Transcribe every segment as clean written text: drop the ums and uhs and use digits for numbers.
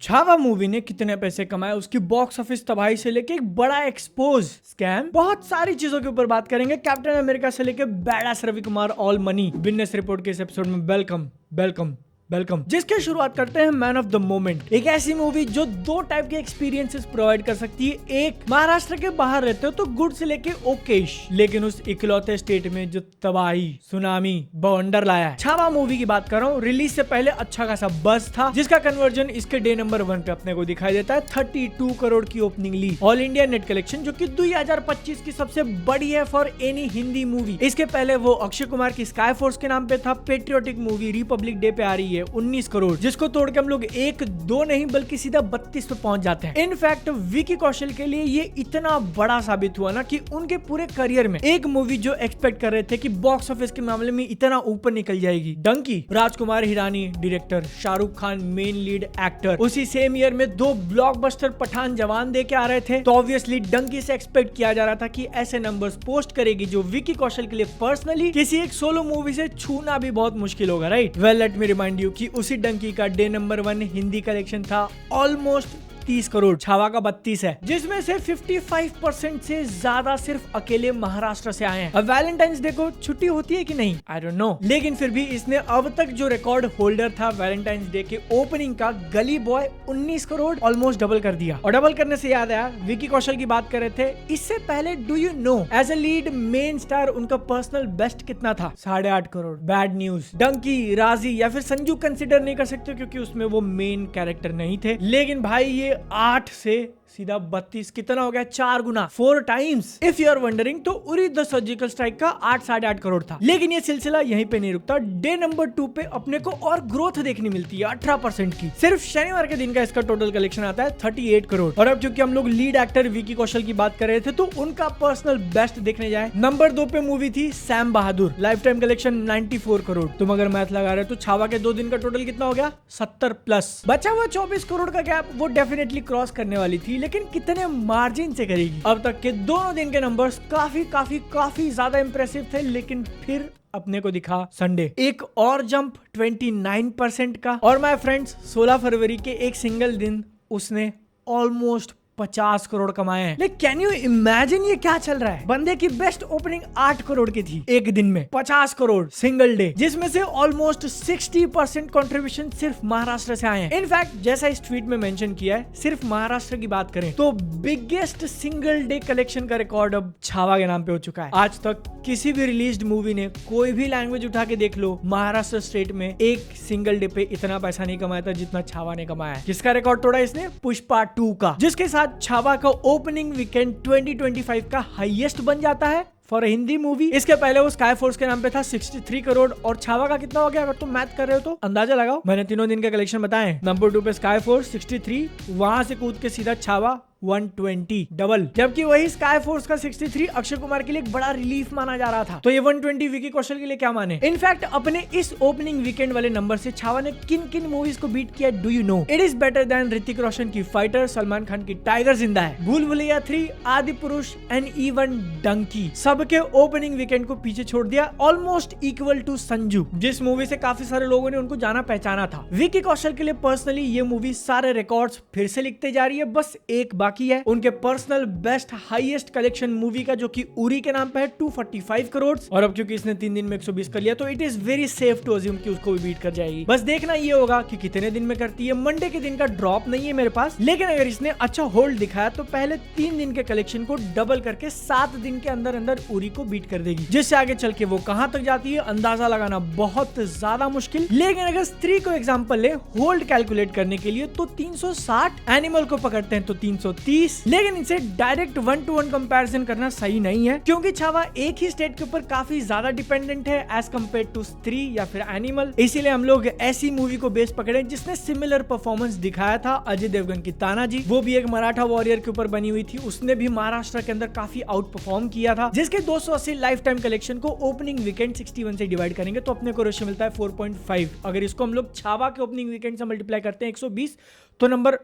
Chhaava movie ने कितने पैसे कमाए, उसकी बॉक्स ऑफिस तबाही से लेके एक बड़ा एक्सपोज स्कैम, बहुत सारी चीजों के ऊपर बात करेंगे। कैप्टन अमेरिका से लेके badass Ravi Kumar, all money, business report के इस एपिसोड में वेलकम वेलकम वेलकम। जिसके शुरुआत करते हैं मैन ऑफ द मोमेंट, एक ऐसी मूवी जो दो टाइप के एक्सपीरियंसेस प्रोवाइड कर सकती है। एक, महाराष्ट्र के बाहर रहते हो तो गुड से लेके ओकेश, लेकिन उस इकलौते स्टेट में जो तबाही, सुनामी, बवंडर लाया है। छावा मूवी की बात कर रहा हूँ। रिलीज से पहले अच्छा खासा बस था, जिसका कन्वर्जन इसके डे नंबर 1 पे अपने को दिखाई देता है। 32 करोड़ की ओपनिंग ली, ऑल इंडिया नेट कलेक्शन, जो कि 2025 की सबसे बड़ी है फॉर एनी हिंदी मूवी। इसके पहले वो अक्षय कुमार की स्काई फोर्स के नाम पे था। पेट्रियोटिक मूवी रिपब्लिक डे पे आ रही है 19 करोड़, जिसको तोड़ के हम लोग 1-2 नहीं बल्कि सीधा 32 पे पहुंच जाते हैं। इनफैक्ट विकी कौशल के लिए ये इतना बड़ा साबित हुआ ना कि उनके पूरे करियर में एक मूवी जो एक्सपेक्ट कर रहे थे कि बॉक्स ऑफिस के मामले में इतना ऊपर निकल जाएगी, Dunki, Rajkumar Hirani director, Shahrukh Khan main lead actor, उसी सेम ईयर में 2 ब्लॉकबस्टर पठान जवान दे के आ रहे थे। तो ऑब्वियसली डंकी से एक्सपेक्ट किया जा रहा था कि ऐसे नंबर्स पोस्ट करेगी जो विकी कौशल के लिए पर्सनली किसी एक सोलो मूवी से छूना भी बहुत मुश्किल होगा, right? Well, let me remind you कि उसी डंकी का डे नंबर 1 हिंदी कलेक्शन था ऑलमोस्ट 30 करोड़। छावा का 32 है, जिसमें से 55% से ज्यादा सिर्फ अकेले महाराष्ट्र से आए हैं। अब वैलेंटाइंस डे को छुट्टी होती है कि नहीं, आई डोंट नो, लेकिन फिर भी इसने अब तक जो रिकॉर्ड होल्डर था वैलेंटाइंस डे के ओपनिंग का, गली बॉय, 19 करोड़, ऑलमोस्ट डबल कर दिया। और डबल करने से याद आया, विकी कौशल की बात कर रहे थे, इससे पहले do you know as a lead main star उनका पर्सनल बेस्ट कितना था? 8.5 करोड़। बैड न्यूज, डंकी, राजी या फिर संजू कंसिडर नहीं कर सकते क्योंकि उसमें वो मेन कैरेक्टर नहीं थे। लेकिन भाई ये 8 से सीधा 32 कितना हो गया? 4 गुना, 4 times. If you are wondering, तो उरी द सर्जिकल स्ट्राइक का 8-8.5 करोड़ था। लेकिन ये सिलसिला यहीं पे नहीं रुकता। डे नंबर 2 पे अपने को और ग्रोथ देखने मिलती है 18% की। सिर्फ शनिवार के दिन का इसका टोटल कलेक्शन आता है 38 करोड़। और अब क्योंकि हम लोग लीड एक्टर विकी कौशल की बात कर रहे थे, तो उनका पर्सनल बेस्ट देखने जाए, नंबर 2 पे मूवी थी सैम बहादुर, लाइफ टाइम कलेक्शन 94 करोड़। तुम अगर मैथ लगा रहे हो तो छावा के 2 दिन का टोटल कितना हो गया? 70 प्लस। बचा हुआ 24 करोड़ का गैप वो डेफिनेटली क्रॉस करने वाली थी, लेकिन कितने मार्जिन से करेगी? अब तक के दोनों दिन के नंबर्स काफी ज्यादा इंप्रेसिव थे, लेकिन फिर अपने को दिखा संडे एक और जंप 29% का। और माय फ्रेंड्स, 16 फरवरी के एक सिंगल दिन उसने ऑलमोस्ट 50 करोड़ कमाए हैं। लेकिन कैन यू इमेजिन ये क्या चल रहा है? बंदे की बेस्ट ओपनिंग 8 करोड़ की थी एक दिन में, 50 करोड़ सिंगल डे, जिसमें से ऑलमोस्ट 60% कंट्रीब्यूशन सिर्फ महाराष्ट्र से आए हैं। इनफैक्ट जैसा इस ट्वीट में मेंशन किया है, सिर्फ महाराष्ट्र की बात करें तो बिगेस्ट सिंगल डे कलेक्शन का रिकॉर्ड अब छावा के नाम पे हो चुका है। आज तक किसी भी रिलीज्ड मूवी ने, कोई भी लैंग्वेज उठा के देख लो, महाराष्ट्र स्टेट में एक सिंगल डे पे इतना पैसा नहीं कमाया था जितना छावा ने कमाया है। किसका रिकॉर्ड तोड़ा इसने? पुष्पा 2 का, जिसके साथ छावा का ओपनिंग वीकेंड 2025 का हाईएस्ट बन जाता है फॉर हिंदी मूवी। इसके पहले वो स्काई फोर्स के नाम पे था 63 करोड़। और छावा का कितना हो गया? अगर तुम मैथ कर रहे हो तो अंदाजा लगाओ। मैंने तीनों दिन के कलेक्शन बताए। नंबर 2 पे स्काई फोर्स 63, वहां से कूद के सीधा छावा 120, डबल। जबकि वही स्काई फोर्स का 63 अक्षय कुमार के लिए एक बड़ा रिलीफ माना जा रहा था, तो ये 120 विकी कौशल के लिए क्या माने? इनफैक्ट अपने इस ओपनिंग वीकेंड वाले नंबर से छावा ने किन किन मूवीज को बीट किया, do you know? It is better than Hrithik Roshan की फाइटर, सलमान खान की टाइगर जिंदा है, भूल भुलैया 3, आदि पुरुष एंड इवन डंकी। सबके ओपनिंग वीकेंड को पीछे छोड़ दिया, ऑलमोस्ट इक्वल टू संजू, जिस मूवी से काफी सारे लोगों ने उनको जाना पहचाना था। विकी कौशल के लिए पर्सनली ये मूवी सारे रिकॉर्ड्स फिर से लिखते जा रही है। बस एक बाकी है, उनके personal best highest collection movie का, जो कि उरी के नाम पे है 245 करोड़। और अब क्योंकि इसने 3 दिन में 120 कर लिया, तो it is very safe to assume कि उसको भी बीट कर जाएगी। बस देखना ये होगा कि कितने दिन में करती है। मंडे के दिन का ड्रॉप नहीं है मेरे पास, लेकिन अगर इसने अच्छा होल्ड दिखाया तो पहले 3 दिन के कलेक्शन को डबल करके 7 दिन के अंदर अंदर उरी को बीट कर देगी, जिससे आगे चल के वो कहां तक जाती है अंदाजा लगाना बहुत ज्यादा मुश्किल। लेकिन अगर स्त्री को एग्जांपल ले होल्ड कैलकुलेट करने के लिए, तो 360, एनिमल को पकड़ते हैं तो 330, लेकिन इनसे डायरेक्ट 1-to-1 कंपैरिजन करना सही नहीं है, क्योंकि छावा एक ही स्टेट के ऊपर काफी ज्यादा डिपेंडेंट है एज कम्पेयर टू स्त्री या फिर एनिमल। इसीलिए हम लोग ऐसी मूवी को बेस पकड़े जिसने सिमिलर परफॉर्मेंस दिखाया था। अजय देवगन की तानाजी, वो भी एक मराठा वॉरियर के ऊपर बनी हुई थी, उसने भी महाराष्ट्र के अंदर काफी आउट परफॉर्म किया था, जिसके 280 लाइफ टाइम कलेक्शन को ओपनिंग वीकेंड 61 से डिवाइड करेंगे तो अपने को रेशियो मिलता है 4.5। अगर इसको हम लोग छावा के ओपनिंग वीकेंड से मल्टीप्लाई करते हैं 120, तो नंबर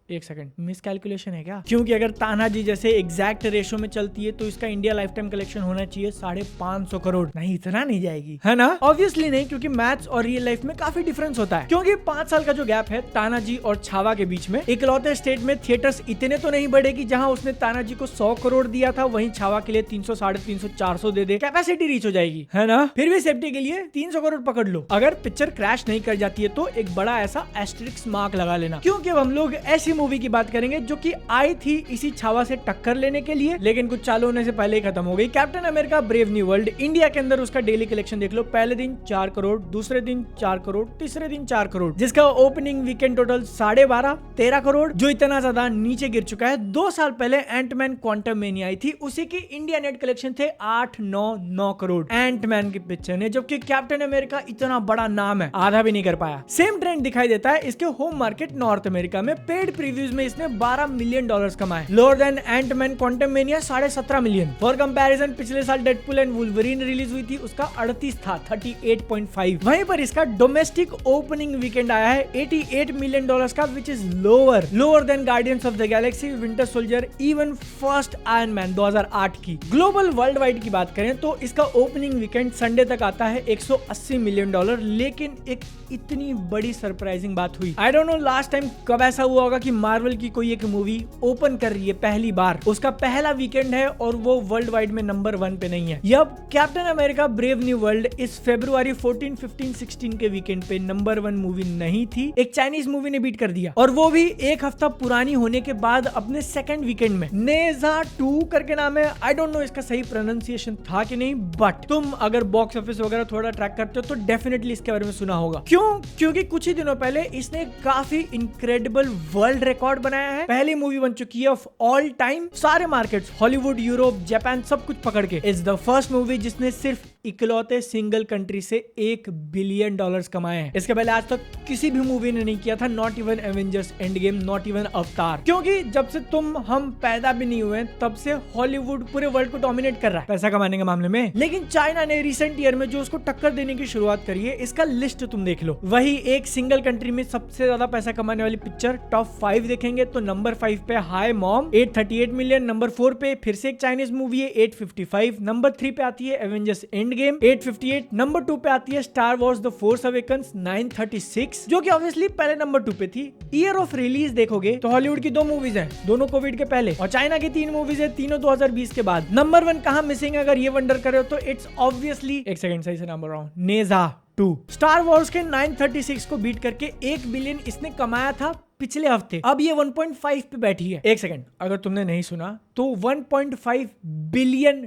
एक सेकंड, मिस कैलकुलेशन है क्या? क्योंकि अगर तानाजी जैसे एग्जैक्ट रेशो में चलती है तो इसका इंडिया लाइफ टाइम कलेक्शन होना चाहिए 550 करोड़। नहीं, इतना नहीं जाएगी, है ना? ऑब्वियसली नहीं, क्योंकि मैथ्स और रियल लाइफ में काफी डिफरेंस होता है। क्योंकि 5 साल का जो गैप है तानाजी और छावा के बीच में, इकलौते स्टेट में थिएटर्स इतने तो नहीं बढ़ेगी जहां उसने तानाजी को 100 करोड़ दिया था, वहीं छावा के लिए 300, 350, 400 दे दे, कैपेसिटी रीच हो जाएगी, है ना? फिर भी सेफ्टी के लिए 300 करोड़ पकड़ लो। अगर पिक्चर क्रैश नहीं कर जाती है तो एक बड़ा ऐसा एस्टेरिस्क मार्क लगा लेना, क्योंकि अब हम लोग ऐसी मूवी की बात करेंगे जो कि आई थी इसी छावा से टक्कर लेने के लिए, लेकिन कुछ चालू होने से पहले ही खत्म हो गई। Captain America brave new world. India के अंदर उसका डेली कलेक्शन देख लो, पहले दिन 4 करोड़, दूसरे दिन 4 करोड़, तीसरे दिन 4 करोड़, जिसका ओपनिंग वीकेंड टोटल 12.5 13 करोड़, जो इतना ज्यादा नीचे गिर चुका है। 2 साल पहले एंटमैन क्वांटममेनिया आई थी, उसी की इंडिया नेट कलेक्शन थे 8-9 करोड़ एंटमैन की पिक्चर ने, जबकि कैप्टन अमेरिका इतना बड़ा नाम है, आधा भी नहीं कर पाया। सेम ट्रेंड दिखाई देता है इसके होम मार्केट नॉर्थ अमेरिका में। पेड प्रीव्यूज में इसने $12 मिलियन कमाए, lower than Ant Man Quantumania 17.5 million. For comparison पिछले साल डेडपूल एंड वुल्वरीन रिलीज हुई थी, उसका 38 था, 38.5। वहीं पर इसका डोमेस्टिक ओपनिंग वीकेंड आया है $88 मिलियन का, which is lower than guardians of the Galaxy, winter soldier, even first iron man 2008 की। ग्लोबल वर्ल्ड वाइड की बात करें तो इसका ओपनिंग वीकेंड संडे तक आता है $180 मिलियन, लेकिन एक इतनी बड़ी सरप्राइजिंग बात हुई। I don't know last time कब ऐसा हुआ होगा कि मार्वल की कोई एक मूवी ओपन कर रही है पहली बार, उसका पहला वीकेंड है और वो वर्ल्ड वाइड में नंबर 1 पे नहीं है। यब captain America brave new world इस फरवरी 14, 15, 16 के वीकेंड पे नंबर 1 मूवी नहीं थी, एक चाइनीज मूवी ने बीट कर दिया, और वो भी एक हफ्ता पुरानी होने के बाद अपने सेकंड वीकेंड में। नेजा 2 करके नाम है, आई डोंट नो इसका सही प्रोनाउंसिएशन था कि नहीं, बट तुम अगर बॉक्स ऑफिस वगैरह थोड़ा ट्रैक करते हो तो डेफिनेटली इसके बारे में सुना होगा। क्यों? क्योंकि कुछ ही दिनों पहले इसने काफी इनक्रेडिबल वर्ल्ड रिकॉर्ड बनाया है। पहली मूवी बन चुकी है ऑफ ऑल टाइम, सारे मार्केट्स, हॉलीवुड, यूरोप, जापान, सब कुछ पकड़ के। इट्स द फर्स्ट मूवी जिसने सिर्फ इकलौते सिंगल कंट्री से $1 बिलियन कमाए हैं। इसके पहले आज तक किसी भी मूवी ने नहीं किया था, not even Avengers end game, not even अवतार। क्योंकि जब से हम पैदा भी नहीं हुए तब से हॉलीवुड पूरे वर्ल्ड को डोमिनेट कर रहा है पैसा कमाने के मामले में। लेकिन चाइना ने रिसेंट ईयर में जो उसको टक्कर देने की शुरुआत करी है, इसका लिस्ट तुम देख लो। वही एक सिंगल कंट्री में सबसे ज्यादा पैसा कमाने वाली पिक्चर टॉप 5 देखेंगे तो नंबर 5 पे हाई मॉम 838 मिलियन, नंबर 4 पे फिर से एक चाइनीज मूवी है 855, नंबर 3 पे आती है एवेंजर्स एंड गेम 858, नंबर 2 पे आती है star Wars the force awakens 936, जो कि ऑब्वियसली पहले नंबर 2 पे थी। ईयर ऑफ रिलीज देखोगे तो हॉलीवुड की 2 मूवीज हैं, दोनों कोविड के पहले, और चाइना की 3 मूवीज है, तीनों 2020 के बाद। नंबर 1 कहां मिसिंग है अगर ये वंडर करे हो तो इट्स ऑब्वियसली, एक सेकंड सही से नाम बोल रहा हूं, नेजा 2। स्टार वॉर्स के 936 को बीट करके $1 बिलियन इसने कमाया था पिछले हफ्ते, अब ये 1.5 पे बैठी है। एक सेकंड, अगर तुमने नहीं सुना तो 1.5 बिलियन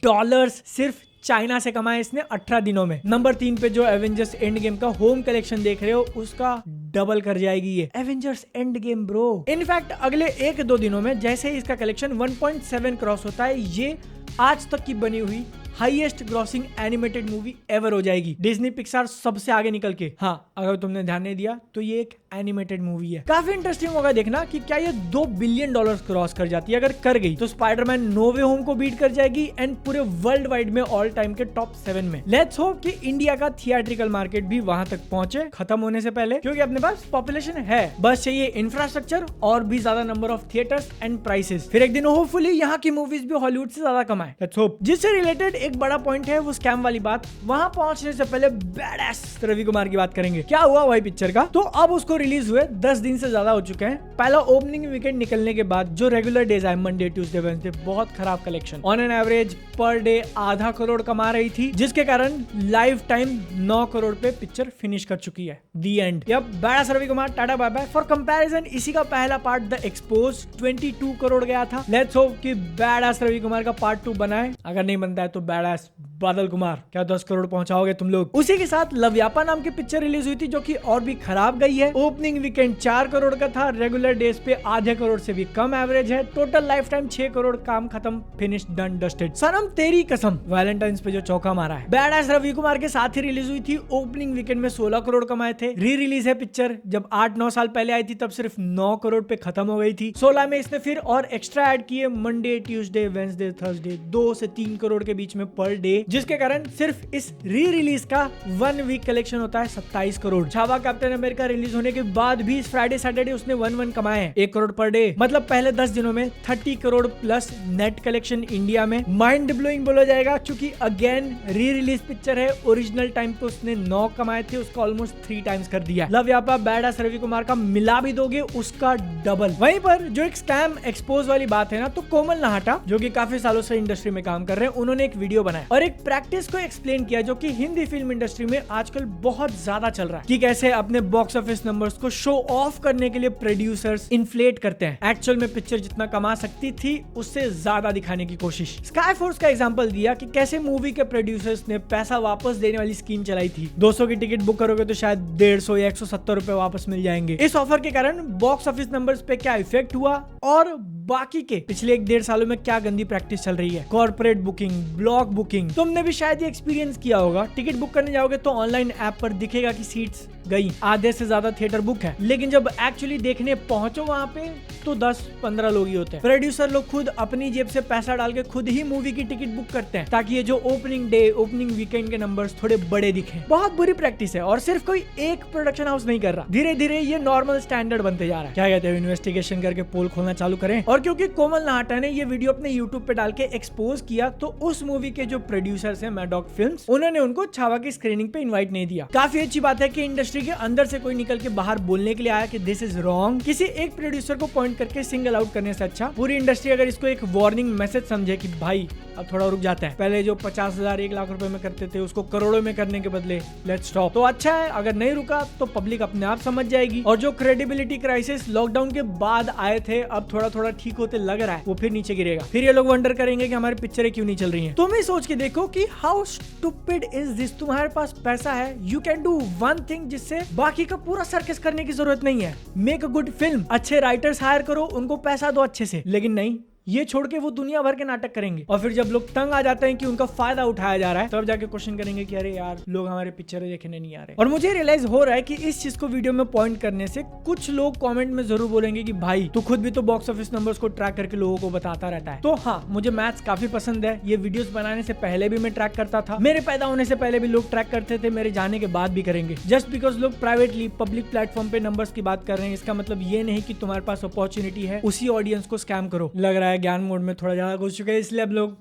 डॉलर्स सिर्फ चाइना से कमाया इसने 18 दिनों में। नंबर 3 पे जो एवेंजर्स एंड गेम का होम कलेक्शन देख रहे हो, उसका डबल कर जाएगी ये Avengers end game bro. In fact अगले 1-2 दिनों में जैसे ही इसका कलेक्शन 1.7 क्रॉस होता है, ये आज तक की बनी हुई highest grossing animated movie ever हो जाएगी, डिज्नी पिक्सार सबसे आगे निकल के। हाँ, अगर तुमने ध्यान नहीं दिया तो ये एक एनिमेटेड मूवी है। काफी इंटरेस्टिंग होगा देखना कि क्या ये $2 बिलियन क्रॉस कर जाती है। अगर कर गई तो स्पाइडरमैन नो वे होम को बीट कर जाएगी एंड पूरे वर्ल्ड वाइड में ऑल टाइम के टॉप 7 में। लेट्स होप कि इंडिया का थिएट्रिकल मार्केट भी वहां तक पहुंचे खत्म होने से पहले, क्योंकि अपने पास पॉपुलेशन है, बस चाहिए इंफ्रास्ट्रक्चर और भी ज्यादा number of theatres and prices. फिर एक दिन होपफुली यहाँ की मूवीज भी हॉलीवुड से ज्यादा कमाए। Let's hope. जिससे रिलेटेड एक बड़ा पॉइंट है वो स्कैम वाली बात। वहां पहुंचने से पहले बैडएस रवि कुमार की बात करेंगे। क्या हुआ वही पिक्चर का? तो अब उसको रिलीज हुए 10 दिन से ज्यादा हो चुके हैं। पहला ओपनिंग वीकेंड निकलने के बाद जो रेगुलर डेज आए, मंडे, ट्यूसडे, वेडनेसडे, बहुत खराब collection, on an average per day ½ crore कमा रही थी, जिसके कारण लाइफ टाइम 9 करोड़ पे पिक्चर फिनिश कर चुकी है। The end. अब badass Ravi Kumar tata bye bye. For comparison इसी का पहला पार्ट द एक्सपोज 22 करोड़ गया था। लेट्स होप कि बैडएस रवि कुमार का पार्ट 2 बनाए। अगर नहीं बनता है तो बैडएस बादल कुमार क्या 10 करोड़ पहुंचाओगे तुम लोग। उसी के साथ लव्यापा नाम की पिक्चर रिलीज हुई थी जो कि और भी खराब गई है। ओपनिंग वीकेंड 4 करोड़ का था, रेगुलर डेज पे ½ करोड़ से भी कम एवरेज है। टोटल लाइफ टाइम 6 करोड़, काम खत्म, फिनिश, डन, डस्टेड। सनम तेरी कसम वैलेंटाइंस पे जो चौका मारा है। बैडएस रवि कुमार के साथ ही रिलीज हुई थी। ओपनिंग वीकेंड में 16 करोड़ कमाए थे। री रिलीज है पिक्चर, जब 8-9 साल पहले आई थी तब सिर्फ 9 करोड़ पे खत्म हो गई थी। 16 में इसने फिर और एक्स्ट्रा ऐड किए, मंडे, ट्यूसडे, वेडनेसडे, थर्सडे, 2 से 3 करोड़ के बीच में में पर डे, जिसके कारण सिर्फ इस री रिलीज का 1 वीक कलेक्शन होता है 27 crore. Chhaava Captain America release होने के बाद भी इस फ्राइडे सैटरडे उसने 1 कमाए हैं, 1 करोड़ पर डे, मतलब पहले 10 दिनों में 30 crore plus net collection India में। माइंड ब्लोइंग बोला जाएगा क्योंकि अगेन री रिलीज पिक्चर है, ओरिजिनल टाइम पे उसने 9 कमाए थे, उसका ऑलमोस्ट 3 टाइम्स कर दिया। लव यापा बैडास रवि कुमार का मिला भी दोगे उसका डबल। वहीं पर जो एक स्कैम एक्सपोज वाली बात है ना, तो कोमल नाहटा जो कि काफी सालों से इंडस्ट्री में काम कर रहे हैं, उन्होंने एक वीडियो बनाया और एक प्रैक्टिस को एक्सप्लेन किया जो कि हिंदी फिल्म इंडस्ट्री में आजकल बहुत ज्यादा चल रहा है कि कैसे अपने बॉक्स ऑफिस नंबर्स को शो ऑफ करने के लिए प्रोड्यूसर्स इन्फ्लेट करते हैं। एक्चुअल में पिक्चर जितना कमा सकती थी उससे ज्यादा दिखाने की कोशिश। स्काई फोर्स का एग्जांपल दिया कि कैसे मूवी के प्रोड्यूसर्स ने पैसा वापस देने वाली स्कीम चलाई थी। 200 की टिकट बुक करोगे तो शायद 150 या 170 रुपए वापस मिल जाएंगे। इस ऑफर के कारण बॉक्स ऑफिस नंबर्स पे क्या इफेक्ट हुआ और बाकी के पिछले 1-1.5 सालों में क्या गंदी प्रैक्टिस चल रही है। कॉर्पोरेट बुकिंग, ब्लॉक बुकिंग, तुमने भी शायद ये एक्सपीरियंस किया होगा। टिकट बुक करने जाओगे तो ऑनलाइन ऐप पर दिखेगा कि सीट्स गई, आधे से ज्यादा थिएटर बुक है, लेकिन जब एक्चुअली देखने पहुंचो वहां पे तो 10-15 लोग ही होते हैं। प्रोड्यूसर लोग खुद अपनी जेब से पैसा डाल के खुद ही मूवी की टिकट बुक करते हैं ताकि ये जो ओपनिंग डे, ओपनिंग वीकेंड के नंबर्स थोड़े बड़े दिखें। बहुत बुरी प्रैक्टिस है और सिर्फ कोई एक प्रोडक्शन हाउस नहीं कर रहा, धीरे धीरे ये नॉर्मल स्टैंडर्ड बनते जा रहा है। क्या कहते हैं, इन्वेस्टिगेशन करके पोल खोलना चालू करें। और क्योंकि कोमल नाहटा ने ये वीडियो अपने यूट्यूब पे डाल के एक्सपोज किया तो उस मूवी के जो प्रोड्यूसर्स हैं मैडॉक फिल्म्स, उन्होंने उनको छावा की स्क्रीनिंग पे इनवाइट नहीं दिया। काफी अच्छी बात है कि इंडस्ट्री के अंदर से कोई निकल के बाहर बोलने के लिए आया कि दिस इज रॉन्ग। किसी एक प्रोड्यूसर को पॉइंट करके सिंगल आउट करने से अच्छा पूरी इंडस्ट्री अगर इसको एक वार्निंग मैसेज समझे कि भाई अब थोड़ा रुक जाता है, पहले जो 50,000 1 लाख रुपए में करते थे उसको करोड़ों में करने के बदले लेट्स स्टॉप, तो अच्छा है। अगर नहीं रुका तो पब्लिक अपने आप समझ जाएगी। और जो क्रेडिबिलिटी क्राइसिस लॉकडाउन के बाद आए थे अब थोड़ा थोड़ा ठीक होते लग रहा है, वो फिर नीचे गिरेगा। फिर ये लोग वंडर करेंगे कि हमारी पिक्चरें क्यों नहीं चल रही हैं। तुम ही सोच के देखो कि हाउ स्टूपिड इज दिस। तुम्हारे पास पैसा है, you can do one thing जिससे बाकी का पूरा सर्कस करने की जरूरत नहीं है। मेक अ गुड फिल्म, अच्छे राइटर्स हायर करो, उनको पैसा दो अच्छे से, लेकिन नहीं, ये छोड़ के वो दुनिया भर के नाटक करेंगे। और फिर जब लोग तंग आ जाते हैं कि उनका फायदा उठाया जा रहा है, तब जाके क्वेश्चन करेंगे कि अरे यार लोग हमारे पिक्चरें देखने नहीं आ रहे। और मुझे रियलाइज हो रहा है कि इस चीज को वीडियो में पॉइंट करने से कुछ लोग कमेंट में जरूर बोलेंगे कि भाई तू खुद भी तो बॉक्स ऑफिस नंबर्स को ट्रैक करके लोगों को बताता रहता है। तो हाँ, मुझे मैथ्स काफी पसंद है। ये वीडियोस बनाने से पहले भी मैं ट्रैक करता था, मेरे पैदा होने से पहले भी लोग ट्रैक करते थे, मेरे जाने के बाद भी करेंगे। जस्ट बिकॉज लोग प्राइवेटली पब्लिक प्लेटफॉर्म पे नंबर्स की बात कर रहे हैं, इसका मतलब ये नहीं कि तुम्हारे पास अपॉर्चुनिटी है उसी ऑडियंस को स्कैम करो। लग रहा है ज्ञान मोड में थोड़ा ज्यादा घुस चुके हैं, इसलिए अब लोग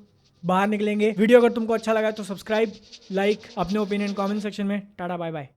बाहर निकलेंगे। वीडियो अगर तुमको अच्छा लगा तो सब्सक्राइब, लाइक, अपने ओपिनियन कमेंट सेक्शन में। Tata bye bye.